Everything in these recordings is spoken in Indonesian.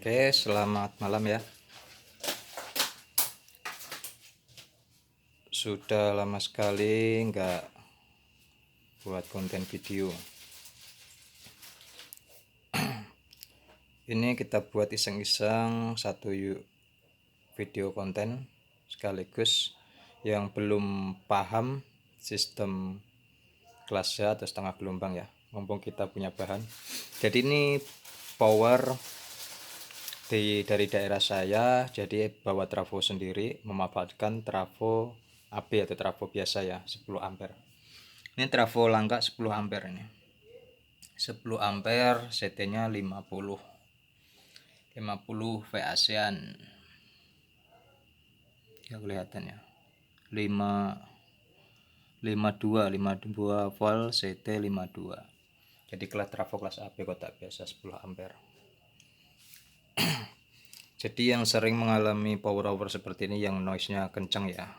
Oke, selamat malam ya. Sudah lama sekali nggak buat konten video. Ini kita buat iseng-iseng satu video konten sekaligus. Yang belum paham sistem kelasnya atau setengah gelombang ya, mumpung kita punya bahan. Jadi ini power dari daerah saya, jadi bawa trafo sendiri, memanfaatkan trafo AB atau trafo biasa ya, 10 ampere. Ini trafo langka 10 ampere ini. 10 ampere, CT-nya 50 V ASEAN. Ya kelihatan ya. 52 volt CT 52. Jadi kelas trafo kelas AB kotak biasa 10 ampere. Jadi yang sering mengalami power over seperti ini yang noise-nya kencang ya.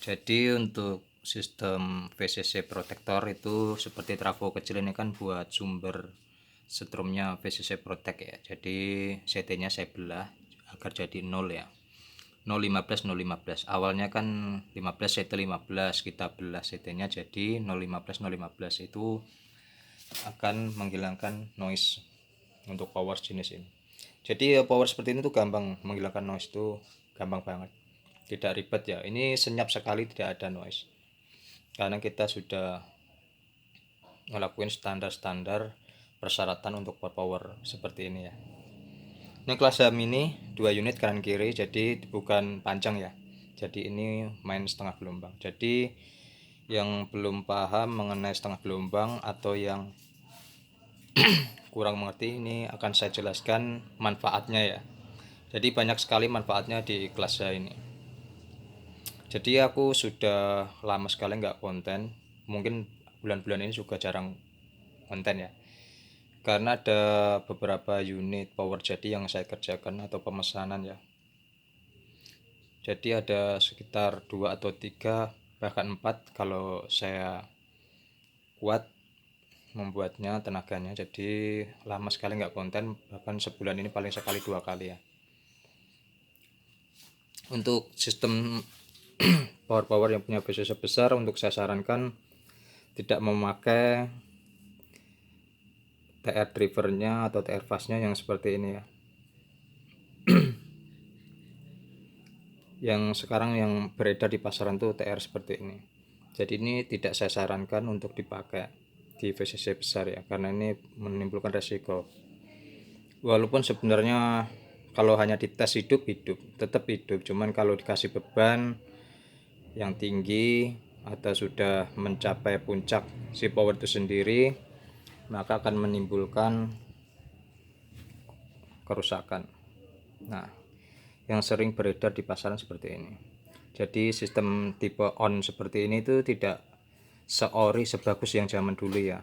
Jadi untuk sistem VCC protector itu seperti trafo kecil ini kan buat sumber strumnya VCC protect ya. Jadi CT-nya saya belah agar jadi 0 ya. 015 015. Awalnya kan 15 CT 15, kita belah CT-nya jadi 015 015. Itu akan menghilangkan noise untuk power jenis ini. Jadi power seperti ini tuh gampang menghilangkan noise, tuh gampang banget, tidak ribet ya. Ini senyap sekali, tidak ada noise karena kita sudah ngelakuin standar persyaratan untuk power seperti ini ya. Ini kelas mini 2 unit kanan kiri, jadi bukan panjang ya, jadi ini main setengah gelombang. Jadi yang belum paham mengenai setengah gelombang atau yang kurang mengerti, ini akan saya jelaskan manfaatnya ya. Jadi banyak sekali manfaatnya di kelas saya ini. Jadi aku sudah lama sekali nggak konten, mungkin bulan-bulan ini juga jarang konten ya, karena ada beberapa unit power jadi yang saya kerjakan atau pemesanan ya. Jadi ada sekitar 2 atau 3 bahkan 4 kalau saya kuat membuatnya, tenaganya. Jadi lama sekali nggak konten, bahkan sebulan ini paling sekali 2 kali ya. Untuk sistem power yang punya VCC besar, untuk saya sarankan tidak memakai TR drivernya atau TR fastnya yang seperti ini ya. Yang sekarang yang beredar di pasaran tuh TR seperti ini. Jadi ini tidak saya sarankan untuk dipakai di VCC besar ya, karena ini menimbulkan resiko. Walaupun sebenarnya kalau hanya dites hidup tetap hidup, cuman kalau dikasih beban yang tinggi atau sudah mencapai puncak si power itu sendiri, maka akan menimbulkan kerusakan. Nah, yang sering beredar di pasaran seperti ini. Jadi sistem tipe on seperti ini itu tidak seori sebagus yang zaman dulu ya,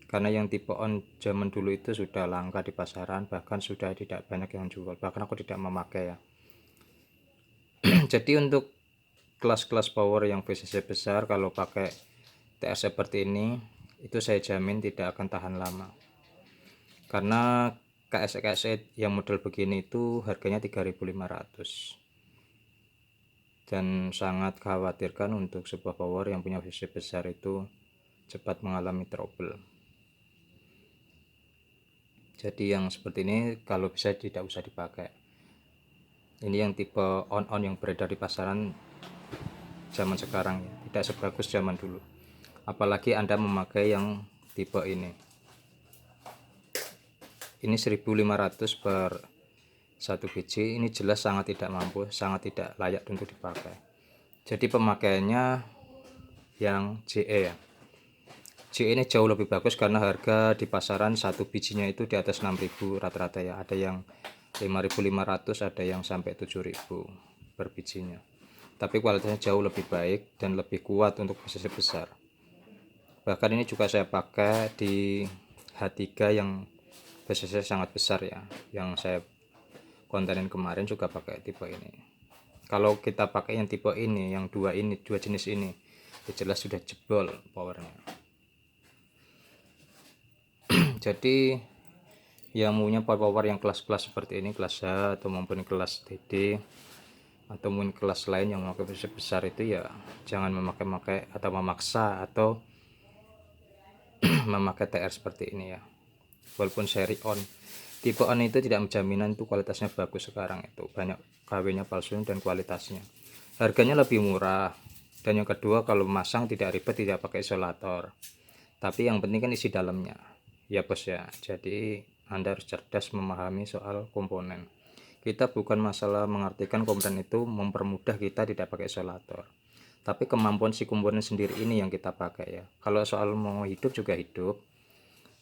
karena yang tipe on zaman dulu itu sudah langka di pasaran, bahkan sudah tidak banyak yang jual, bahkan aku tidak memakai ya. Jadi untuk kelas-kelas power yang VCC besar, kalau pakai TR seperti ini, itu saya jamin tidak akan tahan lama, karena KSE yang model begini itu harganya 3.500, dan sangat khawatirkan untuk sebuah power yang punya VCC besar itu cepat mengalami trouble. Jadi yang seperti ini kalau bisa tidak usah dipakai. Ini yang tipe on yang beredar di pasaran zaman sekarang ya, tidak sebagus zaman dulu. Apalagi Anda memakai yang tipe ini 1.500 per satu biji. Ini jelas sangat tidak mampu, sangat tidak layak untuk dipakai. Jadi pemakaiannya yang JE ya. JE ini jauh lebih bagus karena harga di pasaran satu bijinya itu di atas 6.000 rata-rata ya. Ada yang 5.500, ada yang sampai 7.000 per bijinya. Tapi kualitasnya jauh lebih baik dan lebih kuat untuk VCC besar. Bahkan ini juga saya pakai di H3 yang VCC sangat besar ya, yang saya kontenin kemarin juga pakai tipe ini. Kalau kita pakai yang tipe ini, yang dua jenis ini, ya jelas sudah jebol powernya. Jadi yang maunya power yang kelas-kelas seperti ini, kelas H atau maupun kelas DD atau mungkin kelas lain yang memakai PC besar itu ya jangan memakai atau memaksa atau memakai TR seperti ini ya. Walaupun seri on, tipe on itu tidak menjaminan itu kualitasnya bagus. Sekarang itu banyak KW-nya palsu dan kualitasnya, harganya lebih murah. Dan yang kedua, kalau masang tidak ribet, tidak pakai isolator, tapi yang penting kan isi dalamnya ya bos ya. Jadi Anda harus cerdas memahami soal komponen. Kita bukan masalah mengartikan komponen itu mempermudah kita tidak pakai isolator, tapi kemampuan si komponen sendiri ini yang kita pakai ya. Kalau soal mau hidup juga hidup,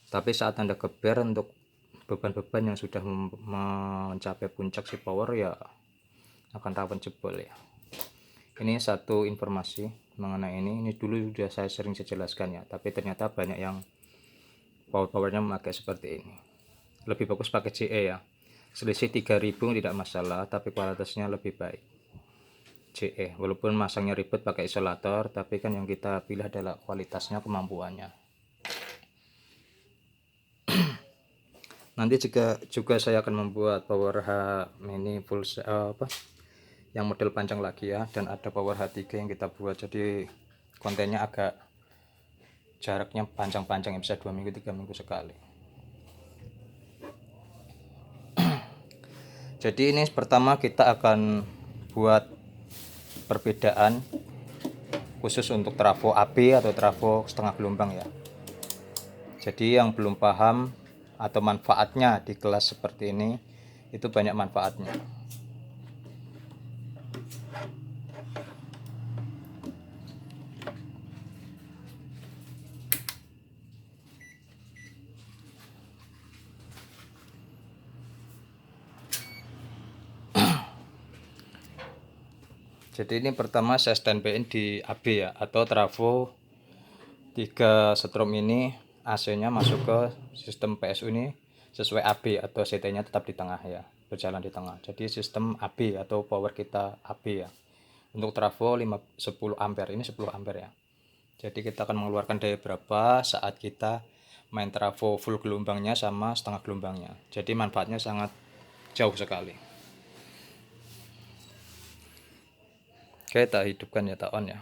tapi saat Anda geber untuk beban-beban yang sudah mencapai puncak si power ya akan rawan jebol ya. Ini satu informasi mengenai ini dulu sudah saya sering jelaskan ya, tapi ternyata banyak yang powernya memakai seperti ini. Lebih bagus pakai JE ya, selisih 3000 tidak masalah, tapi kualitasnya lebih baik JE. Walaupun masangnya ribet pakai isolator, tapi kan yang kita pilih adalah kualitasnya, kemampuannya. Nanti juga saya akan membuat power H mini full yang model panjang lagi ya, dan ada power H3 yang kita buat, jadi kontennya agak jaraknya panjang-panjang ya, bisa 2 minggu 3 minggu sekali. Jadi ini pertama kita akan buat perbedaan khusus untuk trafo AB atau trafo setengah gelombang ya. Jadi yang belum paham atau manfaatnya di kelas seperti ini, itu banyak manfaatnya. Jadi ini pertama saya standby di AB ya, atau trafo 3 strom ini AC-nya masuk ke sistem PSU ini sesuai AB atau CT-nya tetap di tengah ya, berjalan di tengah. Jadi sistem AB atau power kita AB ya. Untuk trafo 10 ampere, ini 10 ampere ya. Jadi kita akan mengeluarkan daya berapa saat kita main trafo full gelombangnya sama setengah gelombangnya. Jadi manfaatnya sangat jauh sekali. Oke, tak hidupkan ya, tak on ya.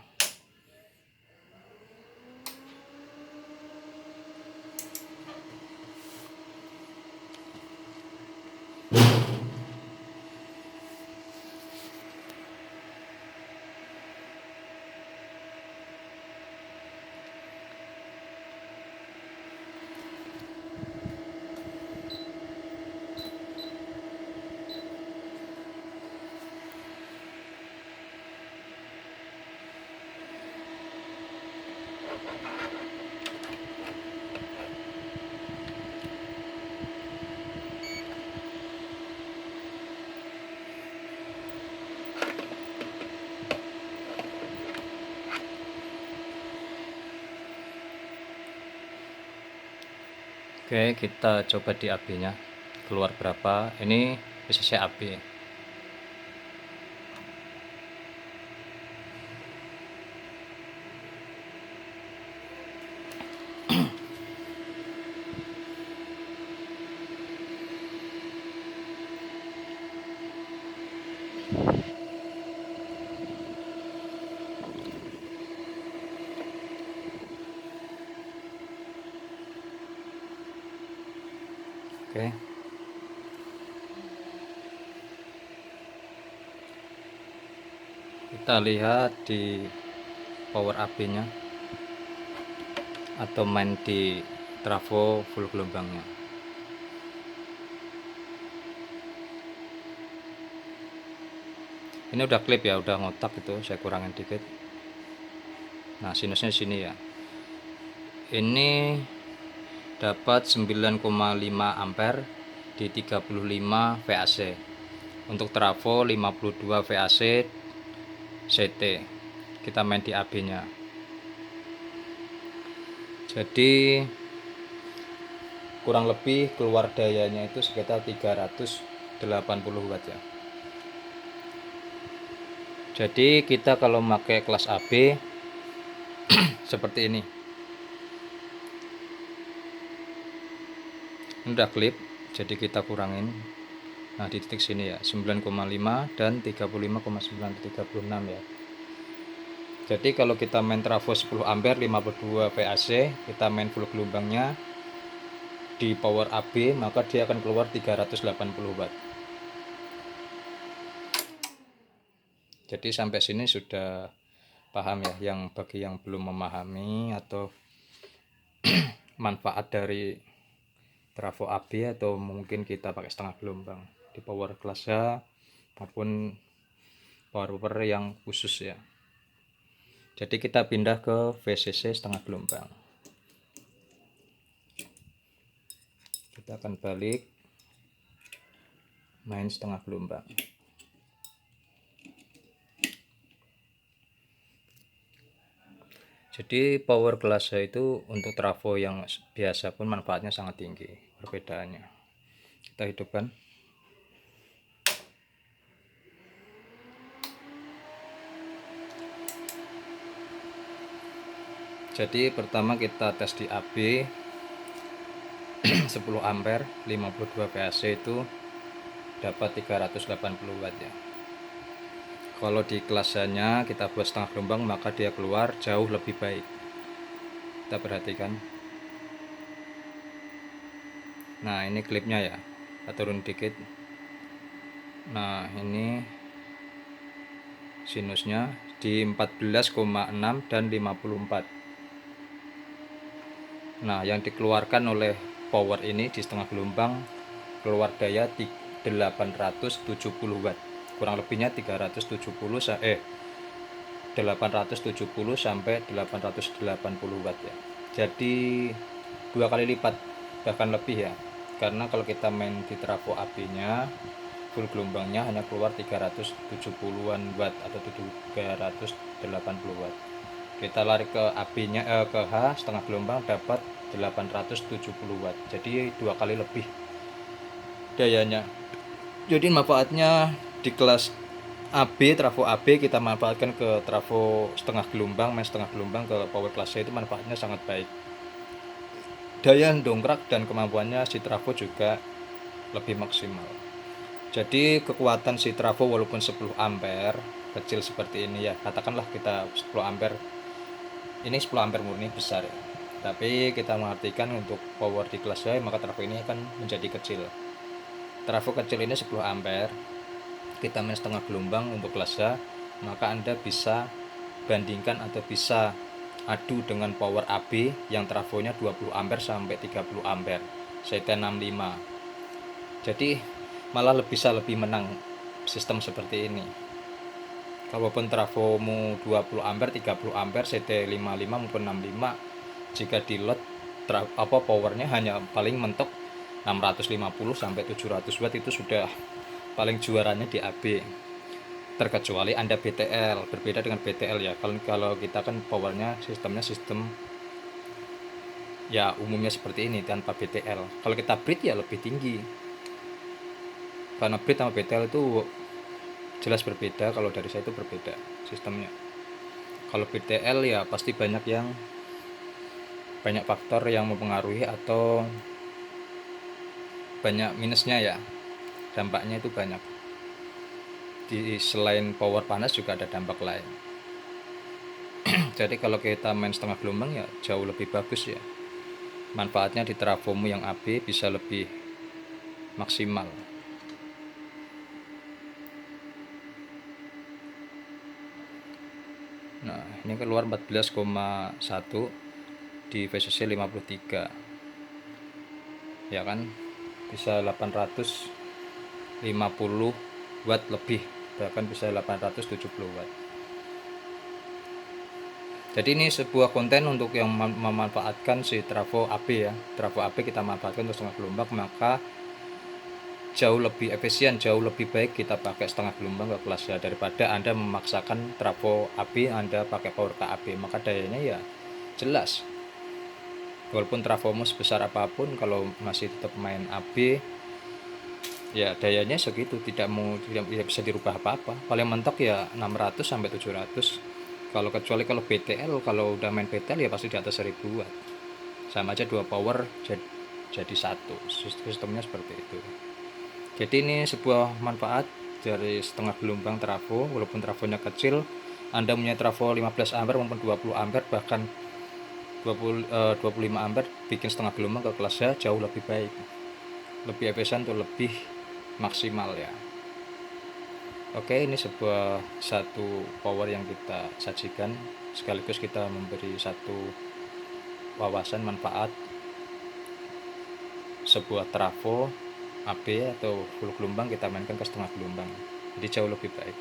Oke, kita coba di AB nya keluar berapa. Ini bisa saya AB. Oke, kita lihat di power AB nya atau main di trafo full gelombangnya. Ini udah klip ya, udah ngotak itu, saya kurangin dikit. Nah, sinusnya sini ya. Ini dapat 9,5 ampere di 35 VAC. Untuk trafo 52 VAC CT. Kita main di AB nya. Jadi kurang lebih keluar dayanya itu sekitar 380 watt ya. Jadi kita kalau pakai kelas AB seperti ini. Ini udah klip, jadi kita kurangin. Nah di titik sini ya 9,5 dan 35,936 ya. Jadi kalau kita main trafo 10 ampere 52 VAC, kita main full gelombangnya di power AB, maka dia akan keluar 380 watt. Jadi sampai sini sudah paham ya, yang bagi yang belum memahami atau manfaat dari trafo AB, atau mungkin kita pakai setengah gelombang di power kelas A maupun power yang khusus ya. Jadi kita pindah ke VCC setengah gelombang. Kita akan balik main setengah gelombang. Jadi power kelas A itu untuk trafo yang biasa pun manfaatnya sangat tinggi perbedaannya. Kita hidupkan. Jadi pertama kita tes di AB 10 ampere 52 VAC itu dapat 380 watt ya. Kalau di kelas A-nya kita buat setengah gelombang, maka dia keluar jauh lebih baik. Kita perhatikan. Nah ini klipnya ya, kita turun dikit. Nah ini sinusnya di 14,6 dan 54. Nah yang dikeluarkan oleh power ini di setengah gelombang keluar daya 870 watt, kurang lebihnya 870 sampai 880 watt ya. Jadi 2 kali lipat bahkan lebih ya, karena kalau kita main di trafo AB nya full gelombangnya hanya keluar 370-an watt atau 380 watt. Kita lari ke AB nya ke H setengah gelombang dapat 870 watt, jadi 2 kali lebih dayanya. Jadi manfaatnya di kelas AB, trafo AB kita manfaatkan ke trafo setengah gelombang, main setengah gelombang ke power kelas A itu manfaatnya sangat baik. Daya dongkrak dan kemampuannya si trafo juga lebih maksimal. Jadi kekuatan si trafo walaupun 10 ampere kecil seperti ini ya, katakanlah kita 10 ampere, ini 10 ampere murni besar ya, tapi kita mengartikan untuk power di kelas A, maka trafo ini akan menjadi kecil. Trafo kecil ini 10 ampere, kita main setengah gelombang untuk kelas A, maka Anda bisa bandingkan atau bisa adu dengan power AB yang trafonya 20 ampere sampai 30 ampere, CT65. Jadi malah bisa lebih menang sistem seperti ini. Kalaupun trafomu 20 ampere, 30 ampere, CT55 maupun 65, jika di load powernya hanya paling mentok 650 sampai 700 watt, itu sudah paling juaranya di AB. Terkecuali Anda BTL, berbeda dengan BTL ya. Kalau kita kan powernya sistem ya umumnya seperti ini tanpa BTL. Kalau kita bridge ya lebih tinggi, karena bridge sama BTL itu jelas berbeda. Kalau dari saya itu berbeda sistemnya. Kalau BTL ya pasti banyak faktor yang mempengaruhi atau banyak minusnya ya, dampaknya itu banyak. Selain power panas juga ada dampak lain. Jadi kalau kita main setengah gelombang ya jauh lebih bagus ya, manfaatnya di trafomu yang AB bisa lebih maksimal. Nah ini keluar 14,1 di VCC 53 ya kan, bisa 850 watt lebih, bahkan bisa 870 watt. Jadi ini sebuah konten untuk yang memanfaatkan si trafo AB ya. Trafo AB kita manfaatkan untuk setengah gelombang, maka jauh lebih efisien, jauh lebih baik kita pakai setengah gelombang ke kelas A daripada Anda memaksakan trafo AB Anda pakai power KAB. Maka dayanya ya jelas, walaupun trafomu sebesar apapun, kalau masih tetap main AB ya dayanya segitu, tidak bisa dirubah apa-apa. Paling mentok ya 600 sampai 700. Kecuali kalau BTL, kalau udah main BTL ya pasti di atas 1000 watt. Sama aja dua power jadi satu. Sistemnya seperti itu. Jadi ini sebuah manfaat dari setengah gelombang trafo. Walaupun trafonya kecil, Anda punya trafo 15 ampere maupun 20 ampere, bahkan 25 ampere, bikin setengah gelombang ke kelasnya jauh lebih baik, lebih efisien atau lebih maksimal ya. Oke, ini sebuah satu power yang kita sajikan, sekaligus kita memberi satu wawasan manfaat sebuah trafo AB atau full gelombang kita mainkan ke setengah gelombang, jadi jauh lebih baik.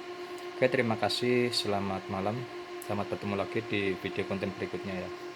Oke, terima kasih, selamat malam, selamat bertemu lagi di video konten berikutnya ya.